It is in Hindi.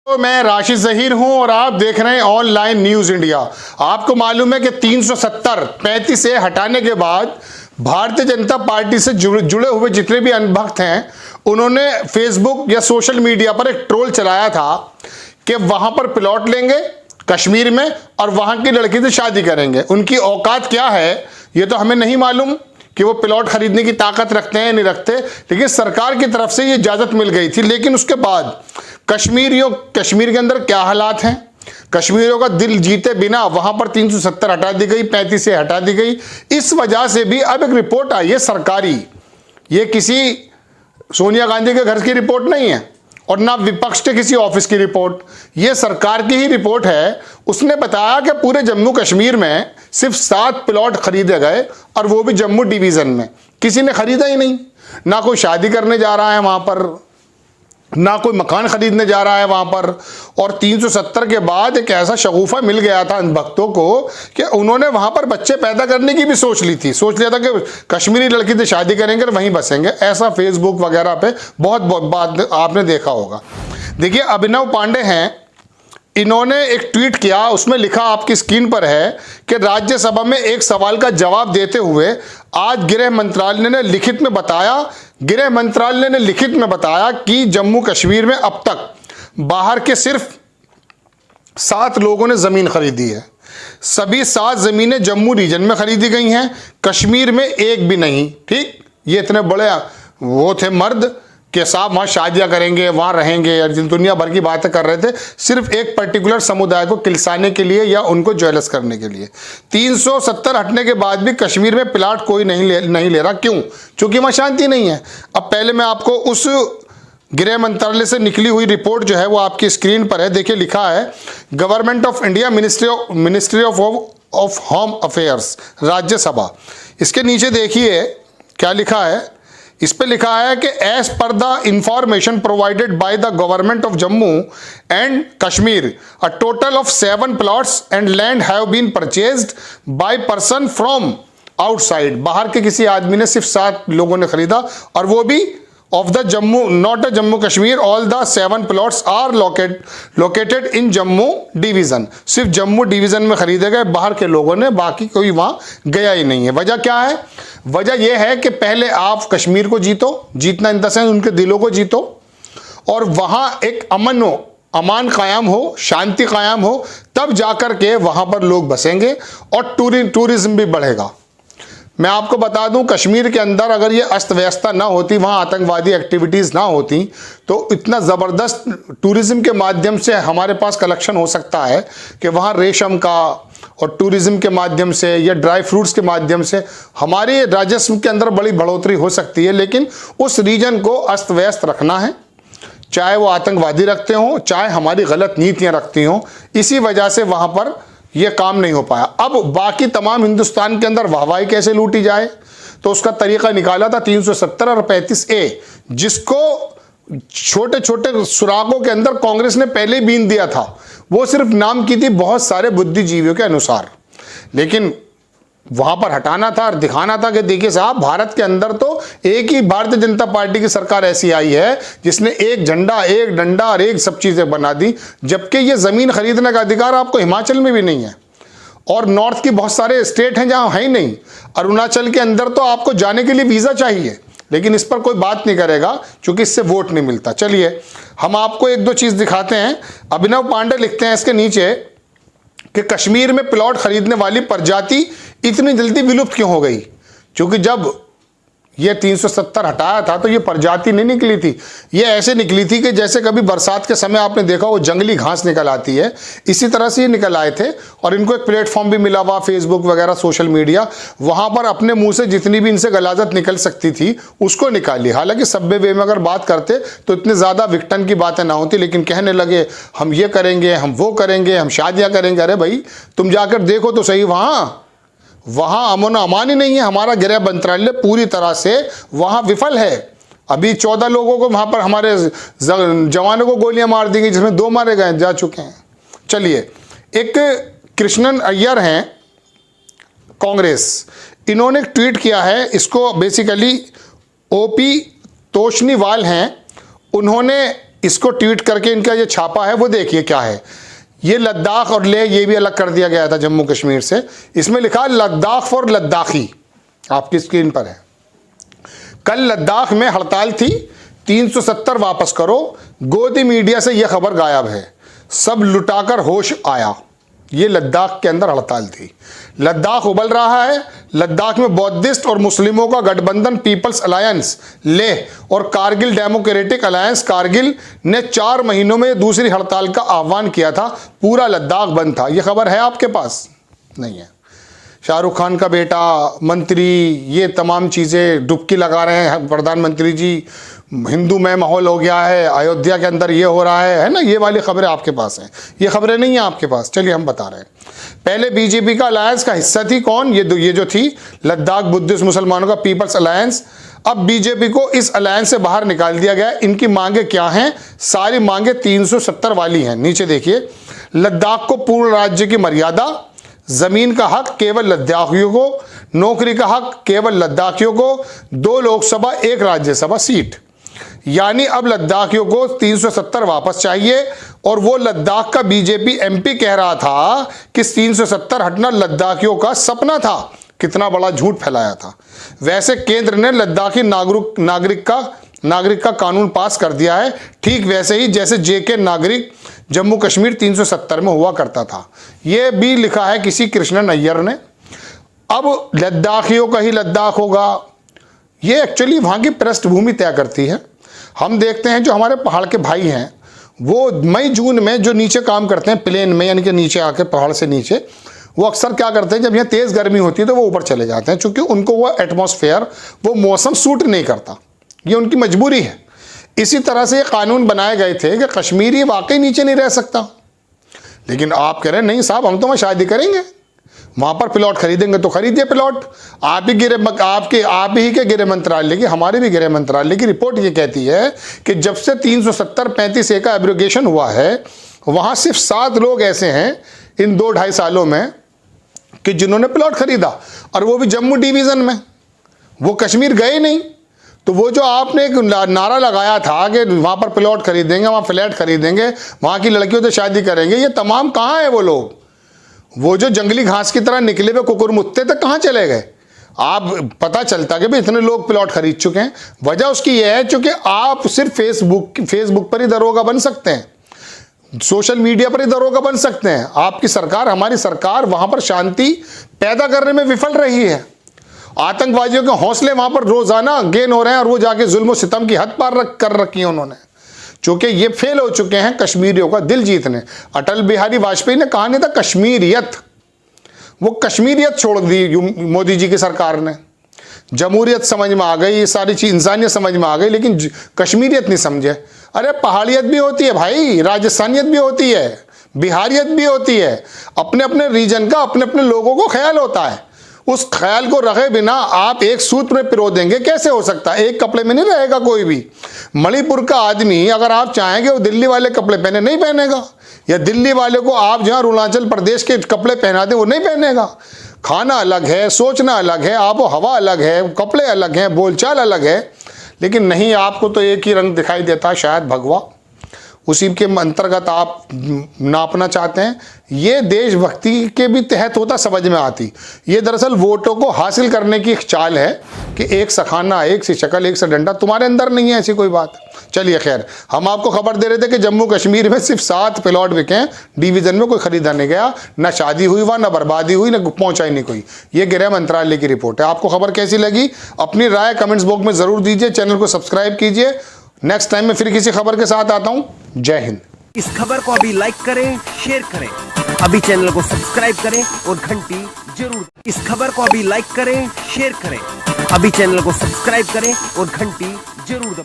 तो मैं राशिद ज़हीर हूं और आप देख रहे हैं ऑनलाइन न्यूज़ इंडिया। आपको मालूम है कि 370 35 ए हटाने के बाद भारतीय जनता पार्टी से जुड़े हुए जितने भी अंधभक्त हैं उन्होंने फेसबुक या सोशल मीडिया पर एक ट्रोल चलाया था कि वहां पर प्लॉट लेंगे कश्मीर में और वहां की लड़की से शादी करेंगे। उनकी औकात क्या है ये तो हमें नहीं मालूम कि वो प्लॉट खरीदने की ताकत रखते हैं या नहीं रखते, लेकिन सरकार की तरफ से ये इजाज़त मिल गई थी। लेकिन उसके बाद कश्मीर के अंदर क्या हालात हैं, कश्मीरियों का दिल जीते बिना वहां पर 370 हटा दी गई, 35 से हटा दी गई। इस वजह से भी अब एक रिपोर्ट आई है सरकारी, ये किसी सोनिया गांधी के घर की रिपोर्ट नहीं है और ना विपक्ष के किसी ऑफिस की रिपोर्ट, ये सरकार की ही रिपोर्ट है। उसने बताया कि पूरे जम्मू कश्मीर में सिर्फ 7 प्लॉट खरीदे गए और वो भी जम्मू डिवीजन में, किसी ने खरीदा ही नहीं। ना कोई शादी करने जा रहा है वहां पर, ना कोई मकान खरीदने जा रहा है वहां पर। और 370 के बाद एक ऐसा शगुफा मिल गया था भक्तों को कि उन्होंने वहां पर बच्चे पैदा करने की भी सोच लिया था कि कश्मीरी लड़की से शादी करेंगे और वहीं बसेंगे। ऐसा फेसबुक वगैरह पे बहुत बात आपने देखा होगा। देखिए, अभिनव पांडे हैं, इन्होंने एक ट्वीट किया, उसमें लिखा आपकी स्क्रीन पर है कि राज्यसभा में एक सवाल का जवाब देते हुए आज गृह मंत्रालय ने लिखित में बताया कि जम्मू कश्मीर में अब तक बाहर के सिर्फ 7 लोगों ने जमीन खरीदी है। सभी 7 जमीनें जम्मू रीजन में खरीदी गई हैं, कश्मीर में एक भी नहीं। ठीक, ये इतने बड़े वो थे मर्द कि साहब वहाँ शादियाँ करेंगे, वहाँ रहेंगे, और दुनिया भर की बातें कर रहे थे सिर्फ एक पर्टिकुलर समुदाय को किलसाने के लिए या उनको ज्वेलस करने के लिए। 370 हटने के बाद भी कश्मीर में प्लाट कोई नहीं ले रहा। क्यों? क्योंकि वहाँ शांति नहीं है। अब पहले मैं आपको उस गृह मंत्रालय से निकली हुई रिपोर्ट जो है वो आपकी स्क्रीन पर है। देखिए, लिखा है government of India, ministry of home affairs, Rajya Sabha. इसके नीचे देखिए क्या लिखा है। इस पे लिखा है कि as per the information provided by the government of Jammu and Kashmir a total of 7 plots and land have been purchased by person from outside. बाहर के किसी आदमी ने सिर्फ 7 लोगों ने खरीदा और वो भी of the Jammu, not a Jammu Kashmir. All the 7 plots are located in Jammu division. सिर्फ जम्मू डिवीजन में खरीदे गए, बाहर के लोगों ने, बाकी कोई वहां गया ही नहीं है। वजह क्या है? वजह यह है कि पहले आप कश्मीर को जीतना इन द सेंस उनके दिलों को जीतो, और वहां एक अमान कायम हो, शांति कायम हो, तब जाकर के वहां पर लोग बसेंगे और टूरिज्म भी बढ़ेगा। मैं आपको बता दूं, कश्मीर के अंदर अगर ये अस्त व्यवस्था ना होती, वहाँ आतंकवादी एक्टिविटीज़ ना होती, तो इतना ज़बरदस्त टूरिज़्म के माध्यम से हमारे पास कलेक्शन हो सकता है कि वहाँ रेशम का और टूरिज़्म के माध्यम से या ड्राई फ्रूट्स के माध्यम से हमारे राजस्व के अंदर बड़ी बढ़ोतरी हो सकती है। लेकिन उस रीजन को अस्त व्यस्त रखना है, चाहे वो आतंकवादी रखते हों, चाहे हमारी गलत नीतियाँ रखती हों, इसी वजह से वहाँ पर यह काम नहीं हो पाया। अब बाकी तमाम हिंदुस्तान के अंदर वाहवाही कैसे लूटी जाए, तो उसका तरीका निकाला था 370 और 35 ए, जिसको छोटे छोटे सुरागों के अंदर कांग्रेस ने पहले ही बीन दिया था। वो सिर्फ नाम की थी बहुत सारे बुद्धिजीवियों के अनुसार, लेकिन वहां पर हटाना था और दिखाना था कि देखिए साहब, भारत के अंदर तो एक ही भारतीय जनता पार्टी की सरकार ऐसी आई है जिसने एक झंडा, एक डंडा और एक सब चीजें बना दी, जबकि ये जमीन खरीदने का अधिकार आपको हिमाचल में भी नहीं है और नॉर्थ की बहुत सारे स्टेट हैं जहां है ही नहीं। अरुणाचल के अंदर तो आपको जाने के लिए वीजा चाहिए, लेकिन इस पर कोई बात नहीं करेगा क्योंकि इससे वोट नहीं मिलता। चलिए हम आपको 1-2 चीज दिखाते हैं। अभिनव पांडे लिखते हैं इसके नीचे कि कश्मीर में प्लॉट खरीदने वाली प्रजाति इतनी जल्दी विलुप्त क्यों हो गई? क्योंकि जब ये 370 हटाया था तो ये प्रजाति नहीं निकली थी, ये ऐसे निकली थी कि जैसे कभी बरसात के समय आपने देखा वो जंगली घास निकल आती है, इसी तरह से ये निकल आए थे। और इनको एक प्लेटफॉर्म भी मिला हुआ, फेसबुक वगैरह सोशल मीडिया, वहाँ पर अपने मुंह से जितनी भी इनसे गलाजत निकल सकती थी उसको निकाली। हालांकि सभ्य वे में अगर बात करते तो इतने ज़्यादा विघटन की बातें ना होती, लेकिन कहने लगे हम ये करेंगे, हम वो करेंगे, हम शादियाँ करेंगे। अरे भाई, तुम जाकर देखो तो सही, वहाँ अमन अमान ही नहीं है। हमारा गृह मंत्रालय पूरी तरह से वहाँ विफल है। अभी 14 लोगों को वहाँ पर हमारे जवानों को गोलियां मार दी गई, जिसमें 2 मारे गए जा चुके हैं। चलिए, एक कृष्णन अय्यर हैं कांग्रेस, इन्होंने एक ट्वीट किया है। इसको बेसिकली ओपी तोशनीवाल हैं, उन्होंने इसको ट्वीट करके इनका ये छापा है वो देखिए क्या है। ये लद्दाख और लेह ये भी अलग कर दिया गया था जम्मू कश्मीर से। इसमें लिखा लद्दाख फॉर लद्दाखी, आपकी स्क्रीन पर है। कल लद्दाख में हड़ताल थी, 370 वापस करो। गोदी मीडिया से यह खबर गायब है, सब लुटाकर होश आया। ये लद्दाख के अंदर हड़ताल थी। लद्दाख उबल रहा है। लद्दाख में बौद्धिस्ट और मुस्लिमों का गठबंधन पीपल्स अलायंस लेह और कारगिल डेमोक्रेटिक अलायंस कारगिल ने 4 महीनों में दूसरी हड़ताल का आह्वान किया था। पूरा लद्दाख बंद था। यह खबर है आपके पास? नहीं है। शाहरुख खान का बेटा मंत्री ये तमाम चीज़ें डुबकी लगा रहे हैं प्रधानमंत्री जी, हिंदू में माहौल हो गया है, अयोध्या के अंदर ये हो रहा है ना, ये वाली खबरें आपके पास हैं। ये खबरें नहीं हैं आपके पास। चलिए हम बता रहे हैं। पहले बीजेपी का अलायंस का हिस्सा थी कौन? ये जो थी लद्दाख बुद्धिस्ट मुसलमानों का पीपल्स अलायंस। अब बीजेपी को इस अलायंस से बाहर निकाल दिया गया। इनकी मांगे क्या हैं? सारी मांगे 370 वाली हैं। नीचे देखिए, लद्दाख को पूर्ण राज्य की मर्यादा, जमीन का हक केवल लद्दाखियों को, नौकरी का हक केवल लद्दाखियों को, 2 लोकसभा 1 राज्यसभा सीट। यानी अब लद्दाखियों को 370 वापस चाहिए। और वो लद्दाख का बीजेपी एमपी कह रहा था कि 370 हटना लद्दाखियों का सपना था। कितना बड़ा झूठ फैलाया था। वैसे केंद्र ने लद्दाखी नागरिक का कानून पास कर दिया है, ठीक वैसे ही जैसे जेके नागरिक जम्मू कश्मीर 370 में हुआ करता था। यह भी लिखा है किसी कृष्णन अय्यर ने। अब लद्दाखियों का ही लद्दाख होगा। ये एक्चुअली वहाँ की पृष्ठभूमि तय करती है। हम देखते हैं जो हमारे पहाड़ के भाई हैं वो मई जून में जो नीचे काम करते हैं प्लेन में, यानी कि नीचे आके पहाड़ से नीचे, वो अक्सर क्या करते हैं जब यहाँ तेज़ गर्मी होती है तो वो ऊपर चले जाते हैं, क्योंकि उनको वो एटमॉस्फेयर वो मौसम सूट नहीं करता। ये उनकी मजबूरी है। इसी तरह से ये कानून बनाए गए थे कि कश्मीरी वाकई नीचे नहीं रह सकता। लेकिन आप कह रहे हैं नहीं साहब हम तो वहाँ शादी करेंगे, वहाँ पर प्लॉट खरीदेंगे तो खरीदिए प्लॉट। आप ही के गृह मंत्रालय की, हमारे भी गृह मंत्रालय की रिपोर्ट ये कहती है कि जब से 370-35 का एब्रोगेशन हुआ है वहाँ सिर्फ 7 लोग ऐसे हैं इन 2-2.5 सालों में कि जिन्होंने प्लॉट खरीदा, और वो भी जम्मू डिवीज़न में। वो कश्मीर गए नहीं। तो वो जो आपने एक नारा लगाया था कि वहाँ पर प्लॉट खरीदेंगे, वहाँ फ्लैट खरीदेंगे, वहाँ की लड़कियों से शादी करेंगे, ये तमाम कहाँ है वो लोग? वो जो जंगली घास की तरह निकले हुए कुकुरमुत्ते तक कहाँ चले गए? आप पता चलता कि भाई इतने लोग प्लॉट खरीद चुके हैं। वजह उसकी यह है क्योंकि आप सिर्फ फेसबुक पर ही दरोगा बन सकते हैं, सोशल मीडिया पर ही दरोगा बन सकते हैं। आपकी सरकार, हमारी सरकार वहाँ पर शांति पैदा करने में विफल रही है। आतंकवादियों के हौसले वहाँ पर रोजाना गेन हो रहे हैं और वो जाके जुल्म और सितम की हद पार कर रखी है उन्होंने, चूंकि ये फेल हो चुके हैं कश्मीरियों का दिल जीतने। अटल बिहारी वाजपेयी ने कहा नहीं था कश्मीरियत, वो कश्मीरियत छोड़ दी मोदी जी की सरकार ने। जमहूरियत समझ में आ गई, ये सारी चीज इंसानियत समझ में आ गई, लेकिन कश्मीरियत नहीं समझे। अरे पहाड़ियत भी होती है भाई, राजस्थानियत भी होती है, बिहारियत भी होती है। अपने अपने रीजन का अपने अपने लोगों को ख्याल होता है। उस ख्याल को रखे बिना आप एक सूत्र में पिरो देंगे, कैसे हो सकता है? एक कपड़े में नहीं रहेगा कोई भी। मणिपुर का आदमी अगर आप चाहेंगे वो दिल्ली वाले कपड़े पहने नहीं पहनेगा, या दिल्ली वाले को आप जहाँ अरुणाचल प्रदेश के कपड़े पहना दे वो नहीं पहनेगा। खाना अलग है, सोचना अलग है, आबो हवा अलग है, कपड़े अलग हैं, बोलचाल अलग है। लेकिन नहीं, आपको तो एक ही रंग दिखाई देता है, शायद भगवा, उसी के अंतर्गत आप नापना चाहते हैं। ये देशभक्ति के भी तहत होता, समझ में आती। ये दरअसल वोटों को हासिल करने की एक चाल है कि एक सा खाना, एक सी शक्ल, एक सा डंडा। तुम्हारे अंदर नहीं है ऐसी कोई बात। चलिए खैर, हम आपको खबर दे रहे थे कि जम्मू कश्मीर में सिर्फ 7 प्लॉट बिके हैं, डिवीजन में कोई खरीदा नहीं गया, ना शादी हुई वहाँ, ना बर्बादी हुई, ना पहुंचाई नहीं कोई। ये गृह मंत्रालय की रिपोर्ट है। आपको खबर कैसी लगी? अपनी राय कमेंट्स बॉक्स में जरूर दीजिए। चैनल को सब्सक्राइब कीजिए। नेक्स्ट टाइम मैं फिर किसी खबर के साथ आता हूं। जय हिंद। इस खबर को अभी लाइक करें, शेयर करें, अभी चैनल को सब्सक्राइब करें और घंटी जरूर। इस खबर को अभी लाइक करें, शेयर करें, अभी चैनल को सब्सक्राइब करें और घंटी जरूर दबाएं।